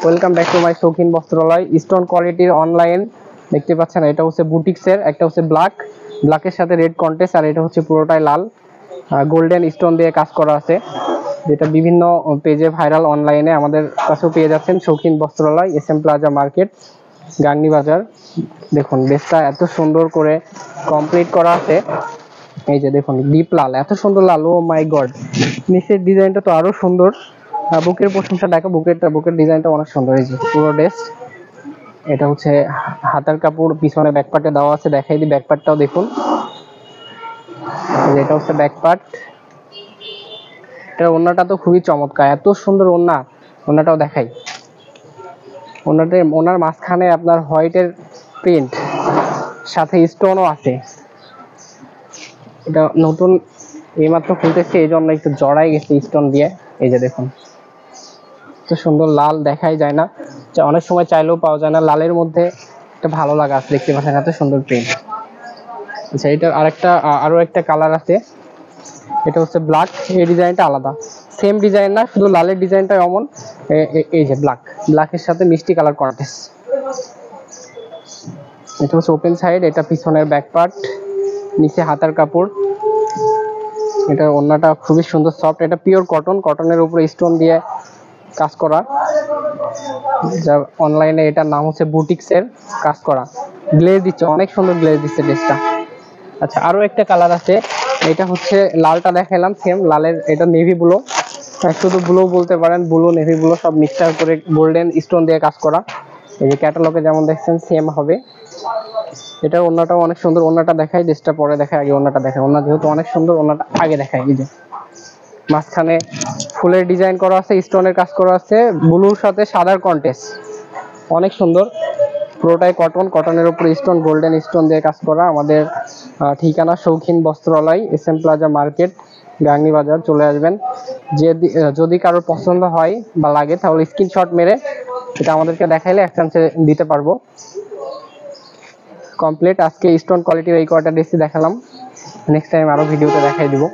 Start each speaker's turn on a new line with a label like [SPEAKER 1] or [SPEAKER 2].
[SPEAKER 1] Welcome back to my শৌখিন বস্ত্রালয়। Stone কোয়ালিটির online দেখতে পাচ্ছেন, এটা হচ্ছে বুটিক্সের, একটা হচ্ছে ব্ল্যাকের সাথে রেড কন্ট্রাস্ট, আর এটা হচ্ছে পুরোটাই লাল গোল্ডেন স্টোন দিয়ে কাজ করা আছে, যেটা বিভিন্ন পেজে ভাইরাল। অনলাইনে আমাদের কাছেও পেয়ে যাচ্ছেন। শৌখিন বস্ত্রালয়, SM প্লাজা মার্কেট, গাংনী বাজার। দেখুন বেসটা এত সুন্দর করে কমপ্লিট করা আছে। এই যে দেখুন ডিপ লাল, এত সুন্দর লাল, ও মাই গড। নিচের ডিজাইনটা তো আরো সুন্দর। বুকের প্রশংসা দেখো, বুকের ডিজাইনটা অনেক সুন্দর। এই যে পুরো ড্রেস, এটা হচ্ছে হাতার কাপড়, পিছনে ব্যাকপার্টে দেওয়া আছে, দেখাই দিই ব্যাকপার্টটাও দেখুন। এটা হচ্ছে ব্যাকপার্ট। এটা ওন্নাটা তো খুবই চমৎকার, এত সুন্দর ওন্নাটাও দেখাই। ওনার মাঝখানে আপনার হোয়াইটের প্রিন্ট, সাথে স্টোনও আছে। এটা নতুন এইমাত্র খুলতেছে, এই জন্য একটু জড়াই গেছে স্টোন দিয়ে। এই যে দেখুন এত সুন্দর লাল, দেখাই যায় না, অনেক সময় চাইলেও পাওয়া যায় না। লালের মধ্যে একটা ভালো লাগা আছে, দেখতে পাচ্ছেন এত সুন্দর প্রিন্ট। আচ্ছা, এটার আরো একটা কালার আছে, এটা হচ্ছে ব্ল্যাক। এই ডিজাইনটা আলাদা, সেম ডিজাইন না, শুধু লালের ডিজাইনটা এমন। এই যে ব্ল্যাকের সাথে মিষ্টি কালার কন্ট্রাস্ট। এটা হচ্ছে ওপেন সাইড, এটা পিছনের ব্যাক পার্ট, নিচে হাতার কাপড়। এটা ওন্নাটা খুবই সুন্দর সফট, এটা পিওর কটনের উপরে স্টোন দিয়ে কাজ করা, যা অনলাইনে এটার নাম হচ্ছে বুটিক্সের কাজ করা। গ্লেজ দিচ্ছে, অনেক সুন্দর গ্লেজ দিচ্ছে ড্রেসটা। আচ্ছা, আরো একটা কালার আছে, এটা হচ্ছে লালটা দেখালাম সেম লালের, এটা নেভি ব্লু, শুধু ব্লু বলতে পারেন, ব্লু নেভি ব্লু সব মিক্সচার করে গোল্ডেন স্টোন দিয়ে কাজ করা। এই যে ক্যাটালগে যেমন দেখছেন সেম হবে। এটা ওন্নাটাও অনেক সুন্দর। ওন্নাটা দেখাই, ড্রেসটা পরে দেখাই, আগে ওন্নাটা দেখাই। ওন্না যেহেতু অনেক সুন্দর, ওন্নাটা আগে দেখাই। এই যে মাঝখানে ফুলের ডিজাইন করা আছে, স্টোনের কাজ করা আছে, ব্লুর সাথে সাদার কন্ট্রাস্ট, অনেক সুন্দর। পুরোটাই কটনের উপরে স্টোন, গোল্ডেন স্টোন দিয়ে কাজ করা। আমাদের ঠিকানা শৌখিন বস্ত্রালয়, SM প্লাজা মার্কেট, গাংনী বাজার। চলে আসবেন। যদি কারোর পছন্দ হয় বা লাগে, তাহলে স্ক্রিনশট মেরে এটা আমাদেরকে দেখাইলে এক্সচেঞ্জে দিতে পারবো। কমপ্লিট আজকে স্টোন কোয়ালিটির এই কয়টা ড্রেসই দেখালাম, নেক্সট টাইম আরো ভিডিওতে দেখাই দিব।